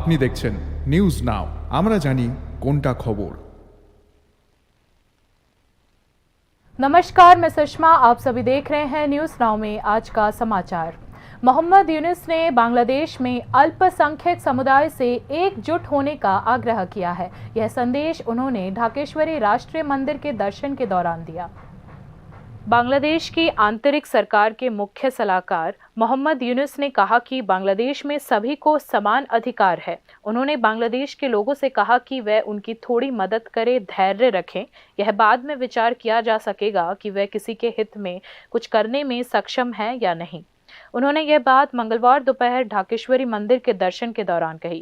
আপনি দেখছেন news now, আমরা জানি কোনটা খবর। नमस्कार, मैं सुषमा, आप सभी देख रहे हैं न्यूज़ नाउ में आज का समाचार। मोहम्मद यूनुस ने बांग्लादेश में अल्पसंख्यक समुदाय से एकजुट होने का आग्रह किया है। यह संदेश उन्होंने ढाकेश्वरी राष्ट्रीय मंदिर के दर्शन के दौरान दिया। बांग्लादेश की आंतरिक सरकार के मुख्य सलाहकार मोहम्मद यूनुस ने कहा कि बांग्लादेश में सभी को समान अधिकार है। उन्होंने बांग्लादेश के लोगों से कहा कि वे उनकी थोड़ी मदद करें, धैर्य रखें। यह बाद में विचार किया जा सकेगा कि वे किसी के हित में कुछ करने में सक्षम हैं या नहीं। उन्होंने यह बात मंगलवार दोपहर ढाकेश्वरी मंदिर के दर्शन के दौरान कही।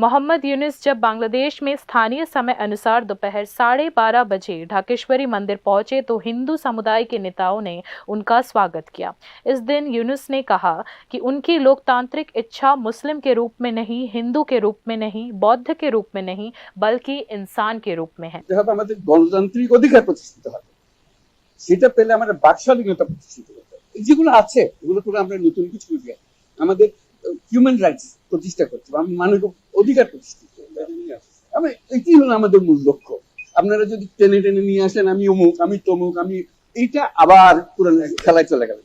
मोहम्मद यूनुस जब बांग्लादेश में स्थानीय समय अनुसार दोपहर 12:30 बजे ढाकेश्वरी मंदिर पहुंचे तो हिंदू समुदाय के नेताओं ने उनका स्वागत किया। इस दिन यूनुस ने कहा कि उनकी लोकतांत्रिक इच्छा मुस्लिम के रूप में नहीं, हिंदू के रूप में नहीं, बौद्ध के रूप में नहीं, बल्कि इंसान के रूप में है। গণতান্ত্রিক অধিকার প্রতিষ্ঠিত হবে, সেটা পেলে আমাদের বাকস্বাধীনতা প্রতিষ্ঠিত হবে। যেগুলো আছে এগুলো করে আমরা নতুন কিছু বুঝি, আমাদের হিউম্যান রাইটস প্রতিষ্ঠা করতে হবে, মানবিক অধিকার প্রতিষ্ঠিত করতে হবে। এটি হলো আমাদের মূল লক্ষ্য। আপনারা যদি টেনে টেনে নিয়ে আসেন আমি অমুক, আমি তমুক, আমি এইটা আবার পুরো খেলায় চলে গেল।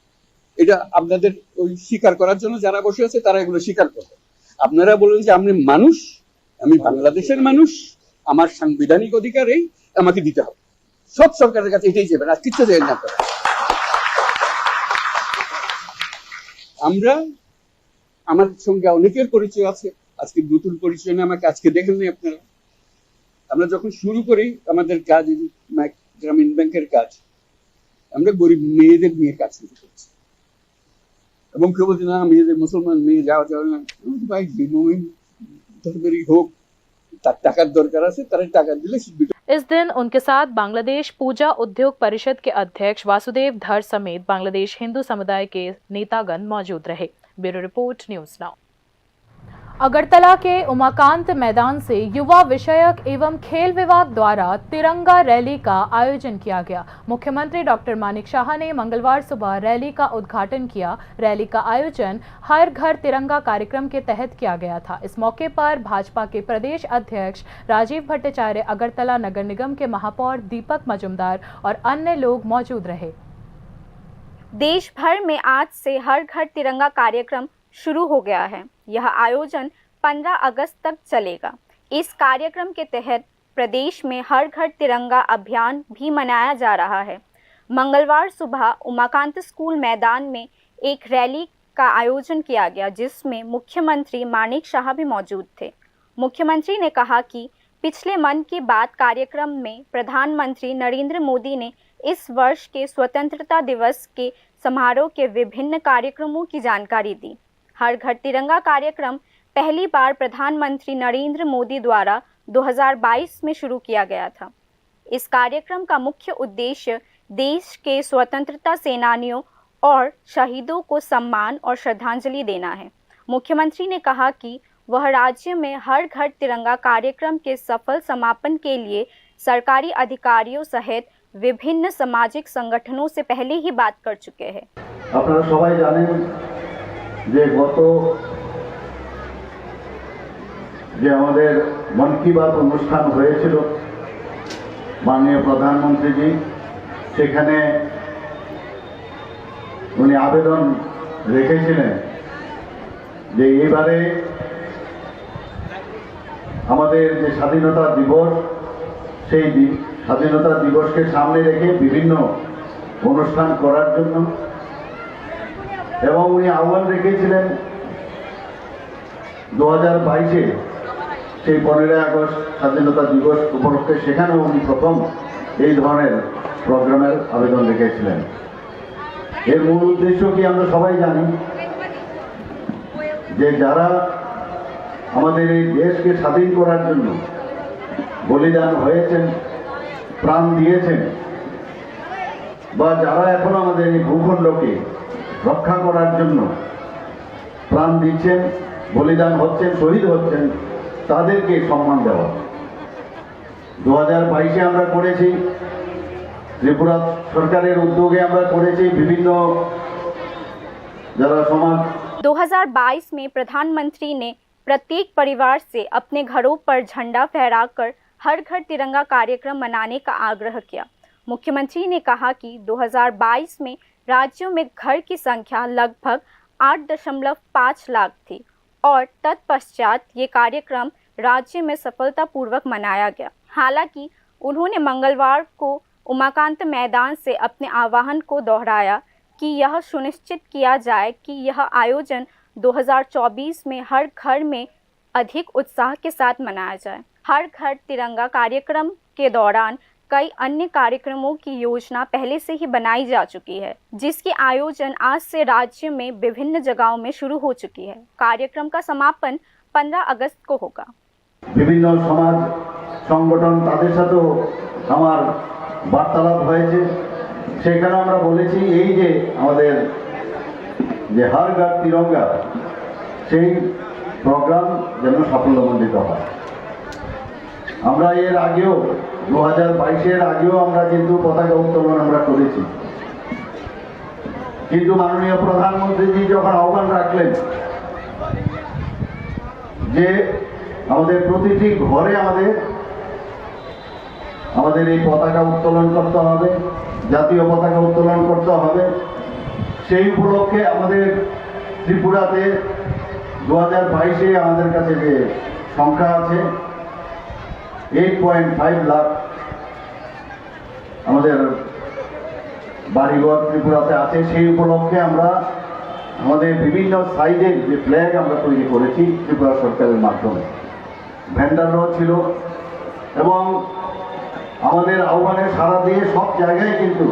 এটা আপনাদের ওই স্বীকার করার জন্য যারা বসে আছে তারা এগুলো স্বীকার করবে। আপনারা বলেন যে আমি মানুষ, আমি বাংলাদেশের মানুষ, আমার সাংবিধানিক অধিকার এই আমাকে দিতে হবে। সব সরকারের কাছে এটাই যাবেন, আর কিচ্ছু দেবেন না। আমরা আমার সঙ্গে অনেকের পরিচয় আছে, আজকে নতুন পরিচয় নিয়ে আমাকে আজকে দেখেন নি আপনারা। আমরা যখন শুরু করি আমাদের কাজ গ্রামীণ ব্যাংকের কাজ, আমরা গরিব মেয়েদের নিয়ে কাজ শুরু করছি এবং কেউ বলছে না মেয়েদের, মুসলমান মেয়ে যাওয়া যাবে না। ভাই ধর্মেরই হোক, তার টাকার দরকার আছে, তারা টাকা দিলে। इस दिन उनके साथ बांग्लादेश पूजा उद्योग परिषद के अध्यक्ष वासुदेव धर समेत बांग्लादेश हिंदू समुदाय के नेतागण मौजूद रहे। Bureau report, news now. Agartala के उमाकांत मैदान से युवा विषयक एवं खेल विभाग द्वारा तिरंगा रैली का आयोजन किया गया। मुख्यमंत्री डॉक्टर मानिक शाह ने मंगलवार सुबह रैली का उद्घाटन किया। रैली का आयोजन हर घर तिरंगा कार्यक्रम के तहत किया गया था। इस मौके पर भाजपा के प्रदेश अध्यक्ष राजीव भट्टाचार्य, अगरतला नगर निगम के महापौर दीपक मजुमदार और अन्य लोग मौजूद रहे। देश भर में आज से हर घर तिरंगा कार्यक्रम शुरू हो गया है। यह आयोजन 15 अगस्त तक चलेगा। इस कार्यक्रम के तहत प्रदेश में हर घर तिरंगा अभियान भी मनाया जा रहा है। मंगलवार सुबह उमाकांत स्कूल मैदान में एक रैली का आयोजन किया गया, जिसमें मुख्यमंत्री मानिक शाह भी मौजूद थे। मुख्यमंत्री ने कहा कि पिछले मन की बात कार्यक्रम में प्रधानमंत्री नरेंद्र मोदी ने इस वर्ष के स्वतंत्रता दिवस के समारोह के विभिन्न कार्यक्रमों की जानकारी दी। हर घर तिरंगा कार्यक्रम पहली बार प्रधानमंत्री नरेंद्र मोदी द्वारा 2022 में शुरू किया गया था। इस कार्यक्रम का मुख्य उद्देश्य देश के स्वतंत्रता सेनानियों और शहीदों को सम्मान और श्रद्धांजलि देना है। मुख्यमंत्री ने कहा कि वह राज्य में हर घर तिरंगा कार्यक्रम के सफल समापन के लिए सरकारी अधिकारियों सहित विभिन्न सामाजिक संगठनों से पहले ही बात कर चुके हैं। আপনারা সবাই জানেন যে গত যে আমাদের মন কি বাত অনুষ্ঠান হয়েছিল মাননীয় প্রধানমন্ত্রীজি, সেখানে উনি আবেদন রেখেছিলেন যে এবারে আমাদের যে স্বাধীনতা দিবস, সেই স্বাধীনতা দিবসকে সামনে রেখে বিভিন্ন অনুষ্ঠান করার জন্য, এবং উনি আহ্বান রেখেছিলেন 2022-এ সেই 15 আগস্ট স্বাধীনতা দিবস উপলক্ষে, সেখানেও উনি প্রথম এই ধরনের প্রোগ্রামের আবেদন রেখেছিলেন। এর মূল উদ্দেশ্য কি আমরা সবাই জানি, যে যারা আমাদের এই দেশকে স্বাধীন করার জন্য বলিদান হয়েছেন, প্রাণ দিয়েছেন, বা যারা এখন আমাদের এই ভূখণ্ডকে রক্ষা করার জন্য প্রাণ দিচ্ছেন, বলিদান হচ্ছেন, শহীদ হচ্ছেন, তাদেরকে সম্মান দেওয়া। 2022-এ আমরা করেছি, ত্রিপুরা সরকারের উদ্যোগে আমরা করেছি, বিভিন্ন যারা সমাজ। 2022 में प्रधानमंत्री ने प्रत्येक परिवार से अपने घरों पर झंडा फहराकर हर घर तिरंगा कार्यक्रम मनाने का आग्रह किया। मुख्यमंत्री ने कहा कि 2022 में राज्यों में घर की संख्या लगभग 8.5 लाख थी और तत्पश्चात ये कार्यक्रम राज्य में सफलतापूर्वक मनाया गया। हालांकि उन्होंने मंगलवार को उमाकांत मैदान से अपने आह्वान को दोहराया कि यह सुनिश्चित किया जाए कि यह आयोजन 2024 में हर घर में अधिक उत्साह के साथ मनाया जाए। हर घर तिरंगा कार्यक्रम के दौरान कई अन्य कार्यक्रमों की योजना पहले से ही बनाई जा चुकी है, जिसकी आयोजन आज से राज्य में विभिन्न जगहों में शुरू हो चुकी है। कार्यक्रम का समापन 15 अगस्त को होगा। বিভিন্ন সমাজ সংগঠন তাদের সাথেও আমার বার্তালাপ হয়েছে। সেখানে আমরা বলেছি এই যে আমাদের যে হর ঘর তিরঙ্গা সেই প্রোগ্রাম যেন সাফল্যমণ্ডিত হয়। আমরা এর আগেও 2022-এর আগেও আমরা কিন্তু পতাকা উত্তোলন আমরা করেছি, কিন্তু মাননীয় প্রধানমন্ত্রীজি যখন আহ্বান রাখলেন যে আমাদের প্রতিটি ঘরে আমাদের এই পতাকা উত্তোলন করতে হবে, জাতীয় পতাকা উত্তোলন করতে হবে, সেই উপলক্ষে আমাদের ত্রিপুরাতে 2022-এ আমাদের কাছে যে সংখ্যা আছে 8.5 লাখ আমাদের বাড়িঘর ত্রিপুরাতে আছে। সেই উপলক্ষে আমরা আমাদের বিভিন্ন সাইজের যে ফ্ল্যাগ আমরা তৈরি করেছি ত্রিপুরা সরকারের মাধ্যমে, ভেন্ডাররাও ছিল এবং আমাদের আহ্বানে সাড়া দিয়ে সব জায়গায় কিন্তু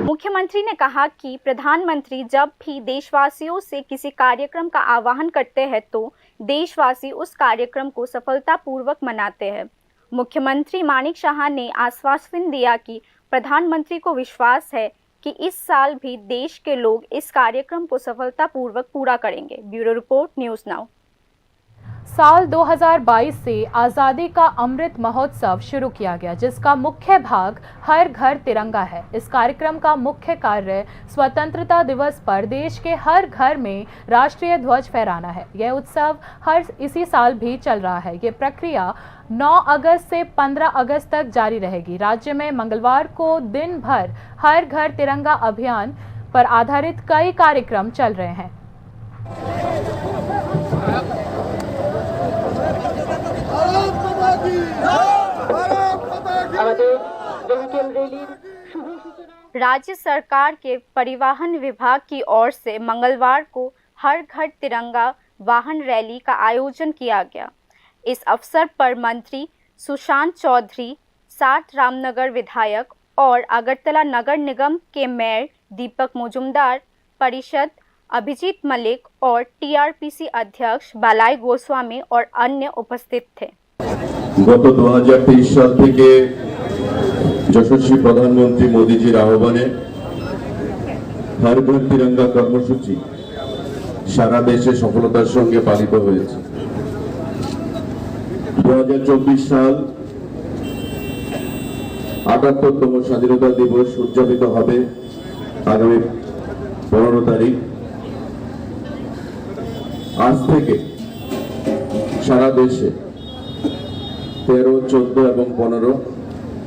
मुख्यमंत्री ने कहा कि प्रधानमंत्री जब भी देशवासियों से किसी कार्यक्रम का आह्वान करते हैं तो देशवासी उस कार्यक्रम को सफलतापूर्वक मनाते हैं। मुख्यमंत्री मानिक शाह ने आश्वासन दिया कि प्रधानमंत्री को विश्वास है कि इस साल भी देश के लोग इस कार्यक्रम को सफलतापूर्वक पूरा करेंगे। Bureau report, news now. साल 2022 से आज़ादी का अमृत महोत्सव शुरू किया गया, जिसका मुख्य भाग हर घर तिरंगा है। इस कार्यक्रम का मुख्य कार्य स्वतंत्रता दिवस पर देश के हर घर में राष्ट्रीय ध्वज फहराना है। यह उत्सव इसी साल भी चल रहा है। ये प्रक्रिया 9 अगस्त से 15 अगस्त तक जारी रहेगी। राज्य में मंगलवार को दिन भर हर घर तिरंगा अभियान पर आधारित कई कार्यक्रम चल रहे हैं। राज्य सरकार के परिवहन विभाग की ओर से मंगलवार को हर घर तिरंगा वाहन रैली का आयोजन किया गया। इस अवसर पर मंत्री सुशांत चौधरी, 7 रामनगर विधायक और अगरतला नगर निगम के मेयर दीपक मुजुमदार, परिषद अभिजीत मलिक और टीआरपीसी अध्यक्ष बालाई गोस्वामी और अन्य उपस्थित थे। গত 2023 সাল থেকে যশস্বী প্রধানমন্ত্রী মোদীজির আহ্বানে হর ঘর তিরঙ্গা কর্মসূচি সারা দেশে সফলতার সঙ্গে পালিত হয়েছে। 2024 সাল ৭৮তম স্বাধীনতা দিবস উদযাপিত হবে আগামী 15 তারিখ। আজ থেকে সারা দেশে 13, 14 এবং 15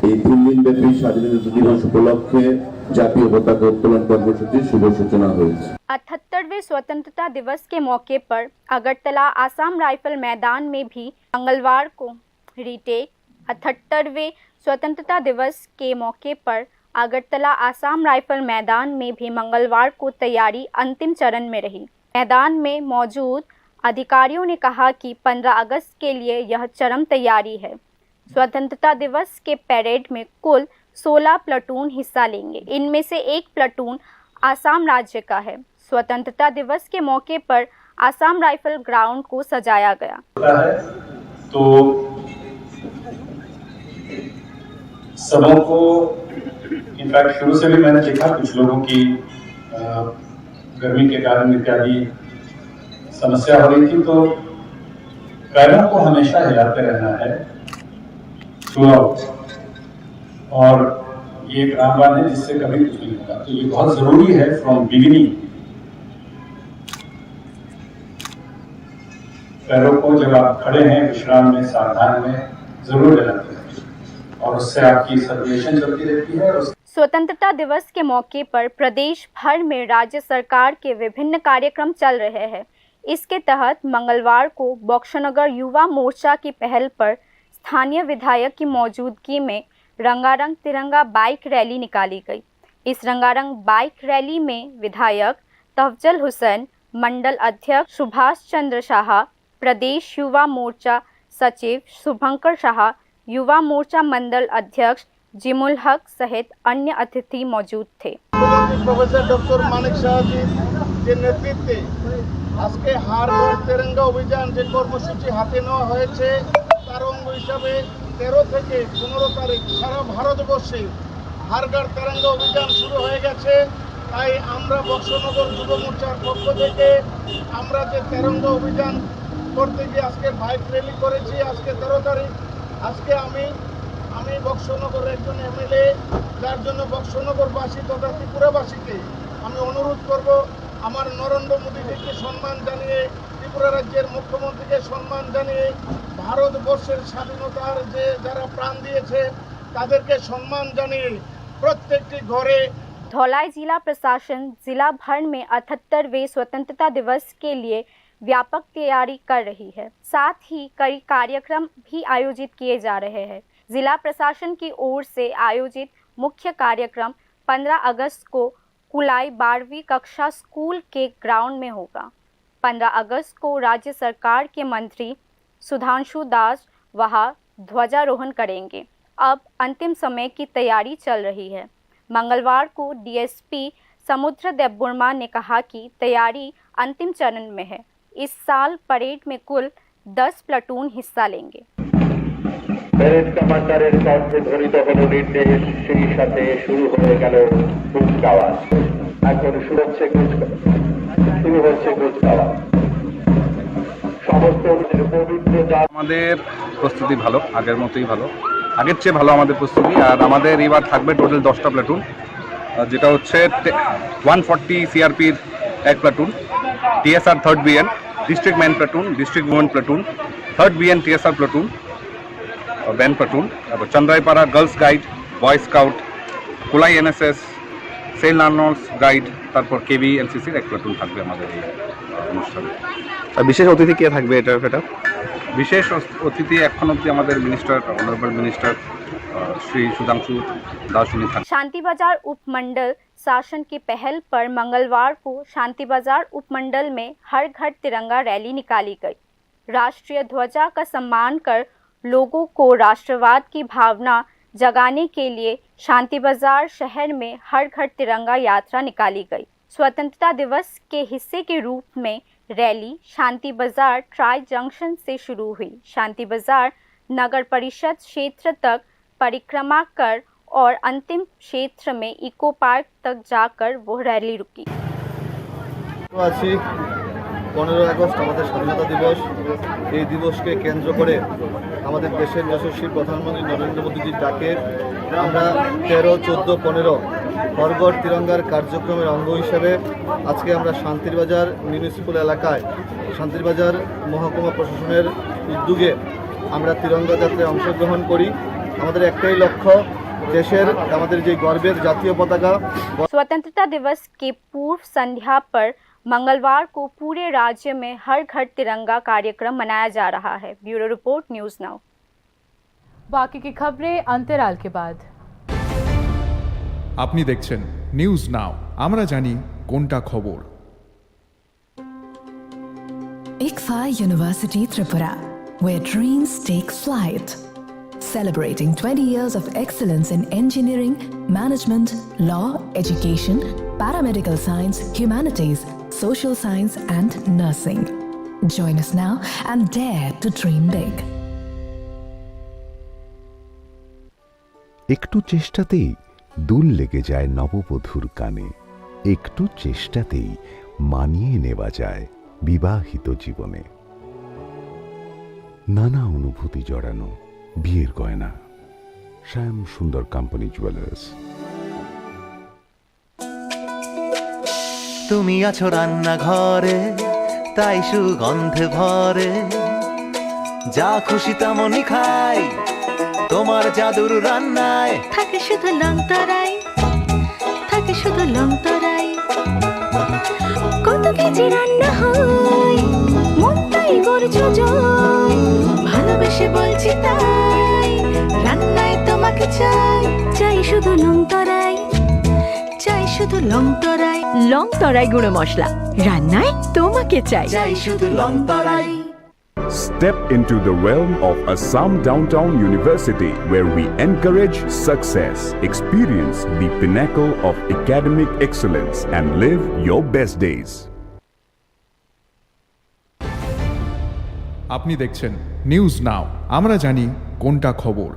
এই 3 দিন ব্যাপী স্বাধীনতা দিবস উপলক্ষে জাতীয় পতাকা উত্তোলন কর্মসূচির শুভ সূচনা হয়েছে। 78वें स्वतंत्रता दिवस के मौके पर अगरतला आसाम राइफल मैदान में भी मंगलवार को रीटेक। 78वें स्वतंत्रता दिवस के मौके पर अगरतला आसाम राइफल मैदान में भी मंगलवार को तैयारी अंतिम चरण में रही। मैदान में मौजूद अधिकारियों ने कहा कि 15 अगस्त के लिए यह चरम तैयारी है। स्वतंत्रता दिवस के परेड में कुल 16 प्लाटून हिस्सा लेंगे। इनमें से एक प्लाटून आसाम राज्य का है। स्वतंत्रता दिवस के मौके पर आसाम राइफल ग्राउंड को सजाया गया। तो सबों को इनफैक्ट शुरू से भी मैंने देखा कुछ लोगों की गर्मी के कारण इत्यादि समस्या हो रही थी, तो पैरों को हमेशा हिलाते रहना है थ्रूआउट, और ये एक रामबाण है जिससे कभी कुछ नहीं होगा। तो ये बहुत ज़रूरी है फ्रॉम बिगिनिंग पैरों को जब आप खड़े हैं विश्राम में सावधान में जरूर लगाते हैं और उससे आपकी सर्कुलेशन चलती रहती है। स्वतंत्रता दिवस के मौके पर प्रदेश भर में राज्य सरकार के विभिन्न कार्यक्रम चल रहे हैं। इसके तहत मंगलवार को बक्सनगर युवा मोर्चा की पहल पर स्थानीय विधायक की मौजूदगी में रंगारंग तिरंगा बाइक रैली निकाली गई। इस रंगारंग बाइक रैली में विधायक तफजल हुसैन, मंडल अध्यक्ष सुभाष चंद्र शाह, प्रदेश युवा मोर्चा सचिव शुभंकर शाह, युवा मोर्चा मंडल अध्यक्ष जिमुल हक सहित अन्य अतिथि मौजूद थे। प्रोफेसर डॉक्टर मानिक शाह जी के नेतृत्वे आज के हर घर तिरंगा अभियान जो कर्मसूची हाथे नेওয়া হয়েছে তার অঙ্গ হিসাবে 13 থেকে 15 তারিখ সারা ভারতবর্ষে हर घर तिरंगा अभियान शुरू হয়ে গেছে। তাই আমরা বক্সনগর যুব মোর্চার পক্ষ থেকে আমরা যে তিরঙ্গা অভিযান করতে গিয়ে আজকে বাইক র্যালি করেছি। আজকে 13 তারিখ আজকে আমি বক্সনগরের একজন এমএলএ, যার জন্য বক্সনগরবাসী তথা ত্রিপুরাবাসীকে আমি অনুরোধ করব আমার নরেন্দ্র মোদীজিকে সম্মান জানিয়ে, ত্রিপুরা রাজ্যের মুখ্যমন্ত্রীকে সম্মান জানিয়ে, ভারতবর্ষের স্বাধীনতার যে যারা প্রাণ দিয়েছে তাদেরকে সম্মান জানিয়ে প্রত্যেকটি ঘরে। धौलाई जिला प्रशासन जिला भर में 78वें स्वतंत्रता दिवस के लिए व्यापक तैयारी कर रही है। साथ ही कई कार्यक्रम भी आयोजित किए जा रहे हैं। जिला प्रशासन की ओर से आयोजित मुख्य कार्यक्रम 15 अगस्त को कुलाई 12वीं कक्षा स्कूल के ग्राउंड में होगा। 15 अगस्त को राज्य सरकार के मंत्री सुधांशु दास वहां ध्वजारोहण करेंगे। अब अंतिम समय की तैयारी चल रही है। मंगलवार को डीएसपी समुद्र देवबर्मा ने कहा कि तैयारी अंतिम चरण में है। इस साल परेड में कुल 10 प्लाटून हिस्सा लेंगे। প্যারেড কমান্ডারের কণ্ঠে ধ্বনিত হল নির্দেশ, সেই সাথে শুরু হয়ে গেল কুচকাওয়াজ। এখন শুরু হচ্ছে কুচকাওয়াজ। সমস্ত পবিত্র আমাদের প্রস্তুতি ভালো, আগের মতোই ভালো, আগের চেয়ে ভালো আমাদের প্রস্তুতি। আর আমাদের এবার থাকবে টোটাল 10টা প্লাটুন, যেটা হচ্ছে 140 সিআরপির এক platoon, TSR 3rd BN, district man platoon, district women platoon, 3rd BN TSR platoon, band platoon, তারপর Chandraipara girls guide, boy scout, Kolai NSS, সেল লার্নার্স গাইড, তারপর কেবি এনসিসির এক প্লাটুন থাকবে আমাদের এই অনুষ্ঠানে। বিশেষ অতিথি কে থাকবে এটা? বিশেষ অতিথি এখন অব্দি আমাদের মিনিস্টার, অনারেবल मिनिस्टर श्री सुधांशु दास उन्हीं था। शांति बाजार उपमंडल शासन की पहल पर मंगलवार को शांति बाजार उपमंडल में हर घर तिरंगा रैली निकाली गई। राष्ट्रीय ध्वजा का सम्मान कर लोगों को राष्ट्रवाद की भावना जगाने के लिए शांति बाजार शहर में हर घर तिरंगा यात्रा निकाली गई। स्वतंत्रता दिवस के हिस्से के रूप में रैली शांति बाजार ट्राई जंक्शन से शुरू हुई। शांति बाजार नगर परिषद क्षेत्र तक परिक्रमा कर और अंतिम क्षेत्र में इको पार्क तक जाकर वो रैली रुकी। 15 আগস্ট আমাদের স্বাধীনতা দিবস। এই দিবসকে কেন্দ্র করে আমাদের দেশের যশস্বী প্রধানমন্ত্রী নরেন্দ্র মোদীজির ডাকে আমরা 13, 14, 15 হর ঘর তিরঙ্গার কার্যক্রমের অঙ্গ হিসেবে আজকে আমরা শান্তির বাজার মিউনিসিপ্যাল এলাকায় শান্তির বাজার মহকুমা প্রশাসনের উদ্যোগে আমরা তিরঙ্গা যাত্রায় অংশগ্রহণ করি। আমাদের একটাই লক্ষ্য, देशेर আমাদের যে গর্বের জাতীয় পতাকা। स्वतंत्रता दिवस के पूर्व संध्या पर मंगलवार को पूरे राज्य में हर घर तिरंगा कार्यक्रम मनाया जा रहा है। Bureau report news now. बाकी की खबरें अंतराल के बाद। আপনি দেখছেন নিউজ নাও, আমরা জানি কোনটা খবর। ICFA University Tripura, where dreams take flight. Celebrating 20 years of excellence in engineering, management, law, education, paramedical science, humanities, social science and nursing. Join us now and dare to dream big. একটু চেষ্টাতেই দুল লেগে যায় নববধূর কানে, একটু চেষ্টাতেই মানিয়ে নেওয়া যায় বিবাহিত জীবনে। নানা অনুভূতি জড়ানো বিয়ের গয়না, শ্যাম সুন্দর কোম্পানি জুয়েলার্স। তুমি আছো রান্নাঘরে, তাই সুগন্ধে ভরে, যা খুশি তেমনই খাই তোমার জাদুর রান্নায়। থাকে শুধু লং তরাই, থাকে শুধু লং তরাই। কত কেজি রান্না হয়, মনটাই গড়ছো জয়। ভালোবেসে বলছি তাই, রান্নায় তোমাকে চাই, চাই শুধু লং তরাই, চাই শুধু লং তরাই। লং তরাই গুঁড়ো মশলা, রান্নায় তোমাকে চাই, চাই শুধু long Terai. Step into the realm of Assam Downtown University, where we encourage success, experience the pinnacle of academic excellence, and live your best days. আপনি দেখছেন নিউজ নাও, আমরা জানি কোনটা খবর।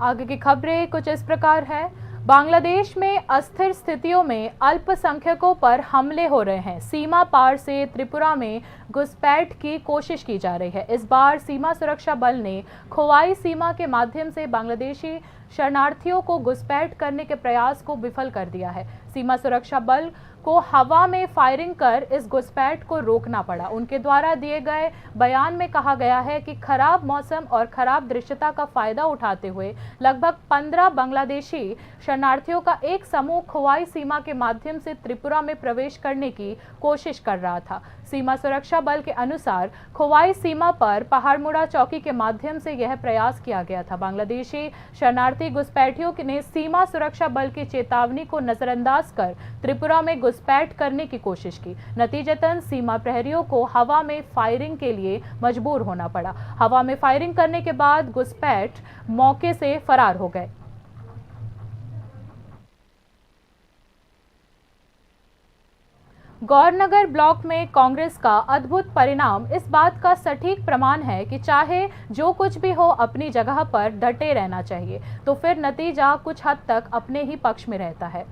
आगे की खबरें कुछ इस प्रकार है। बांग्लादेश में अस्थिर स्थितियों में अल्पसंख्यकों पर हमले हो रहे हैं। सीमा पार से त्रिपुरा में घुसपैठ की कोशिश की जा रही है। इस बार सीमा सुरक्षा बल ने खोवाई सीमा के माध्यम से बांग्लादेशी शरणार्थियों को घुसपैठ करने के प्रयास को विफल कर दिया है। सीमा सुरक्षा बल को हवा में फायरिंग कर इस घुसपैठ को रोकना पड़ा। उनके द्वारा दिए गए बयान में कहा गया है कि खराब मौसम और खराब दृश्यता का फायदा उठाते हुए लगभग 15 बांग्लादेशी शरणार्थियों का एक समूह खोवाई सीमा के माध्यम से त्रिपुरा में प्रवेश करने की कोशिश कर रहा था। सीमा सुरक्षा बल के अनुसार खोवाई सीमा पर पहाड़मुड़ा चौकी के माध्यम से यह प्रयास किया गया था। बांग्लादेशी शरणार्थी घुसपैठियों ने सीमा सुरक्षा बल की चेतावनी को नजरअंदाज कर त्रिपुरा में घुसपैठ करने की कोशिश की। नतीजतन सीमा प्रहरियों को हवा में फायरिंग के लिए मजबूर होना पड़ा। हवा में फायरिंग करने के बाद घुसपैठ मौके से फरार हो गए। गौरनगर ब्लॉक में कांग्रेस का अद्भुत परिणाम इस बात का सटीक प्रमाण है कि चाहे जो कुछ भी हो, अपनी जगह पर डटे रहना चाहिए, तो फिर नतीजा कुछ हद तक अपने ही पक्ष में रहता है।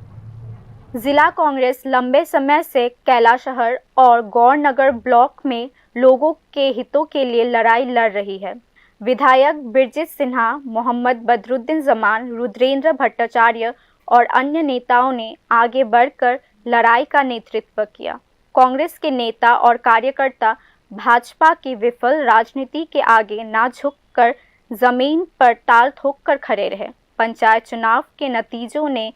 जिला कांग्रेस लंबे समय से कैलाशहर और गौरनगर ब्लॉक में लोगों के हितों के लिए लड़ाई लड़ रही है। विधायक बिरजित सिन्हा, मोहम्मद बदरुद्दीन जमान, रुद्रेंद्र भट्टाचार्य और अन्य नेताओं ने आगे बढ़कर लड़ाई का नेतृत्व किया। कांग्रेस के नेता और कार्यकर्ता भाजपा की विफल राजनीति के आगे ना झुककर जमीन पर ताल ठोक कर खड़े रहे। पंचायत चुनाव के नतीजों ने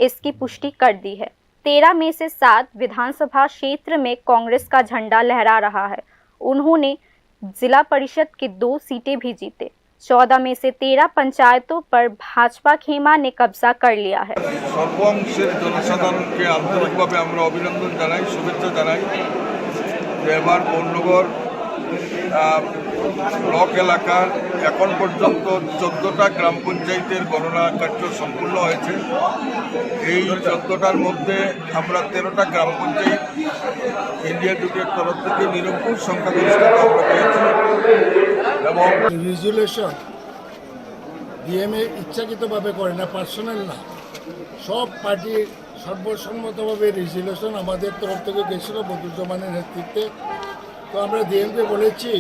इसकी पुष्टि कर दी है। 13 में से 7 विधानसभा क्षेत्र में कांग्रेस का झंडा लहरा रहा है। उन्होंने जिला परिषद की 2 सीटें भी जीते। 14 में से 13 पंचायतों पर भाजपा खेमा ने कब्जा कर लिया है। সর্বংশের জনসাধারণকে আন্তরিকভাবে আমরা অভিনন্দন জানাই, শুভেচ্ছা জানাই। এবার বর্ণনগর ব্লক এলাকার এখন পর্যন্ত 14টা গ্রাম পঞ্চায়েতের গণনা কার্য সম্পূর্ণ হয়েছে। এই 14টার মধ্যে আমরা 13টা গ্রাম পঞ্চায়েত ইন্ডিয়া জোটের তরফ থেকে নিরঙ্কুশ সংখ্যাগরিষ্ঠতা আমরা পেয়েছি এবং রেজুলেশন ডিএমএ ইচ্ছাকৃতভাবে করে না, পার্সোনাল না, সব পার্টির সর্বসম্মতভাবে রেজুলেশন আমাদের তরফ থেকে গেছিলো বদরুজ্জামানের নেতৃত্বে। তো আমরা ডিএমকে বলেছি,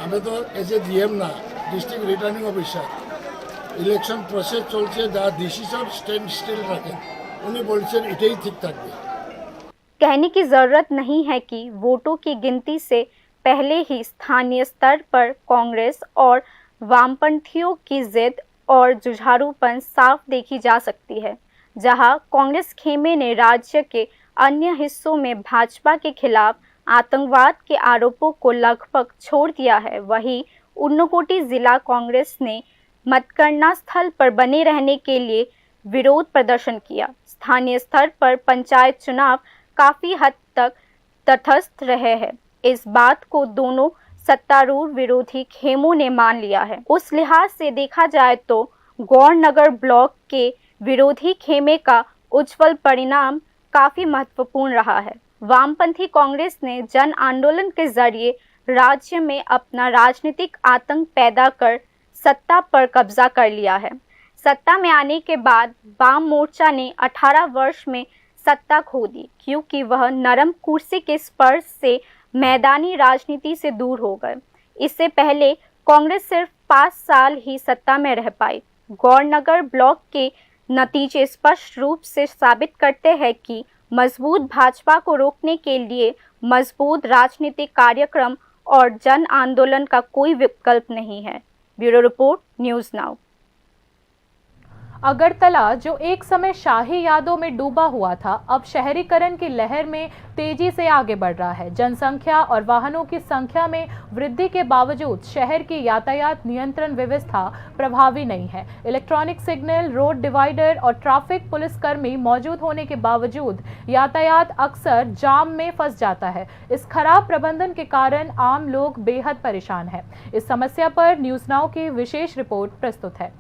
আমি তো এজ এ ডিএম না, district returning officer, election process চলছে, যা ডিসিশন স্ট্যান্ড স্টিল রাখেন, উনি বলছেন এটাই ঠিক থাকবে। कहने की ज़रूरत नहीं है कि वोटों की गिनती से पहले ही स्थानीय स्तर पर कांग्रेस और वामपंथियों की जिद और जुझारूपन साफ देखी जा सकती है। जहां कांग्रेस खेमे ने राज्य के अन्य हिस्सों में भाजपा के खिलाफ आतंकवाद के आरोपों को लगभग छोड़ दिया है, वहीं ऊनकोटी जिला कांग्रेस ने मतगणना स्थल पर बने रहने के लिए विरोध प्रदर्शन किया। स्थानीय स्तर पर पंचायत चुनाव काफी हद तक तटस्थ रहे हैं। इस बात को दोनों सत्तारूढ़ विरोधी खेमों ने मान लिया है। उस लिहाज से देखा जाए तो गौरनगर ब्लॉक के विरोधी खेमे का उज्जवल परिणाम काफी महत्वपूर्ण रहा है। वामपंथी कांग्रेस ने जन आंदोलन के जरिए राज्य में अपना राजनीतिक आतंक पैदा कर सत्ता पर कब्जा कर लिया है। सत्ता में आने के बाद वाम मोर्चा ने 18 वर्ष में सत्ता खो दी, क्योंकि वह नरम कुर्सी के स्पर्श से मैदानी राजनीति से दूर हो गए। इससे पहले कांग्रेस सिर्फ 5 साल ही सत्ता में रह पाई। गौरनगर ब्लॉक के नतीजे स्पष्ट रूप से साबित करते हैं कि मजबूत भाजपा को रोकने के लिए मजबूत राजनीतिक कार्यक्रम और जन आंदोलन का कोई विकल्प नहीं है। Bureau report, news now. Agartala, जो एक समय शाही यादों में डूबा हुआ था, अब शहरीकरण की लहर में तेजी से आगे बढ़ रहा है। जनसंख्या और वाहनों की संख्या में वृद्धि के बावजूद शहर की यातायात नियंत्रण व्यवस्था प्रभावी नहीं है। इलेक्ट्रॉनिक सिग्नल, रोड डिवाइडर और ट्रैफिक पुलिसकर्मी मौजूद होने के बावजूद यातायात अक्सर जाम में फंस जाता है। इस खराब प्रबंधन के कारण आम लोग बेहद परेशान हैं। इस समस्या पर न्यूज़ नाउ की विशेष रिपोर्ट प्रस्तुत है।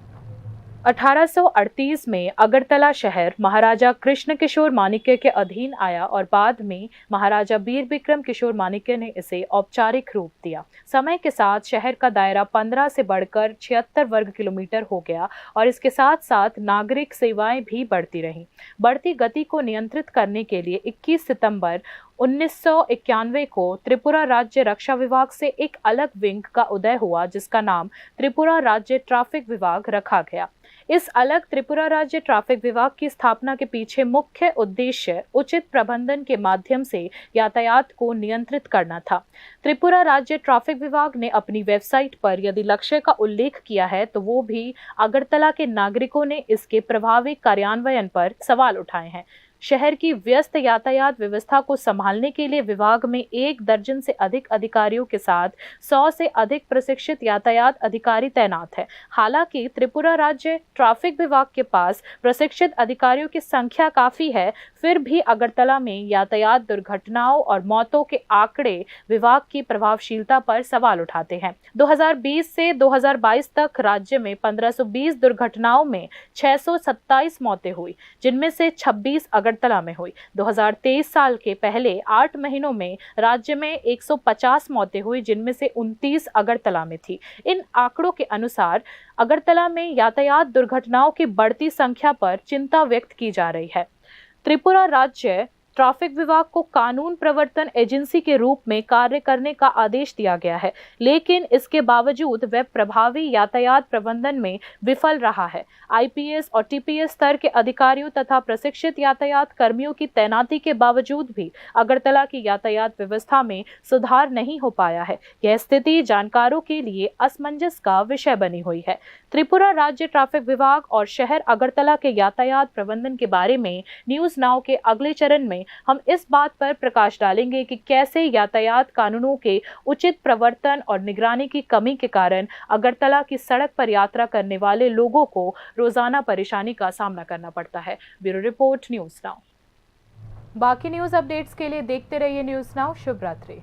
1838 में अगरतला शहर महाराजा कृष्ण किशोर माणिक्य के अधीन आया और बाद में महाराजा वीर विक्रम किशोर माणिक्य ने इसे औपचारिक रूप दिया। समय के साथ शहर का दायरा 15 से बढ़कर 76 वर्ग किलोमीटर हो गया और इसके साथ साथ नागरिक सेवाएं भी बढ़ती रहीं। बढ़ती गति को नियंत्रित करने के लिए 21 सितंबर 1991 को त्रिपुरा राज्य रक्षा विभाग से एक अलग विंग का उदय हुआ, जिसका नाम त्रिपुरा राज्य ट्रैफिक विभाग रखा गया। इस अलग त्रिपुरा राज्य ट्रैफिक विभाग की स्थापना के पीछे मुख्य उद्देश्य उचित प्रबंधन के माध्यम से यातायात को नियंत्रित करना था। त्रिपुरा राज्य ट्रैफिक विभाग ने अपनी वेबसाइट पर यदि लक्ष्य का उल्लेख किया है तो वो भी अगरतला के नागरिकों ने इसके प्रभावी कार्यान्वयन पर सवाल उठाए हैं। शहर की व्यस्त यातायात व्यवस्था को संभालने के लिए विभाग में 1 दर्जन से अधिक अधिकारियों के साथ 100 से अधिक प्रशिक्षित यातायात अधिकारी तैनात है। हालांकि त्रिपुरा राज्य ट्रैफिक विभाग के पास प्रशिक्षित अधिकारियों की संख्या काफी है, फिर भी अगरतला में यातायात दुर्घटनाओं और मौतों के आंकड़े विभाग की प्रभावशीलता पर सवाल उठाते हैं। 2020 से 2022 तक राज्य में 1520 दुर्घटनाओं में 627 मौतें हुई, जिनमें से 26 अगरतला में हुई। 2023 साल के पहले 8 महीनों में राज्य में 150 मौतें हुई, जिनमें से 29 अगरतला में थी। इन आंकड़ों के अनुसार अगरतला में यातायात दुर्घटनाओं की बढ़ती संख्या पर चिंता व्यक्त की जा रही है। त्रिपुरा राज्य ट्रैफिक विभाग को कानून प्रवर्तन एजेंसी के रूप में कार्य करने का आदेश दिया गया है, लेकिन इसके बावजूद वह प्रभावी यातायात प्रबंधन में विफल रहा है। आईपीएस और टीपीएस स्तर के अधिकारियों तथा प्रशिक्षित यातायात कर्मियों की तैनाती के बावजूद भी अगरतला की यातायात व्यवस्था में सुधार नहीं हो पाया है। यह स्थिति जानकारों के लिए असमंजस का विषय बनी हुई है। त्रिपुरा राज्य ट्रैफिक विभाग और शहर अगरतला के यातायात प्रबंधन के बारे में न्यूज़ नाउ के अगले चरण में हम इस बात पर प्रकाश डालेंगे कि कैसे यातायात कानूनों के उचित प्रवर्तन और निगरानी की कमी के कारण अगरतला की सड़क पर यात्रा करने वाले लोगों को रोजाना परेशानी का सामना करना पड़ता है। Bureau report, news now. बाकी न्यूज़ अपडेट्स के लिए देखते रहिए न्यूज़ नाउ। शुभ रात्रि।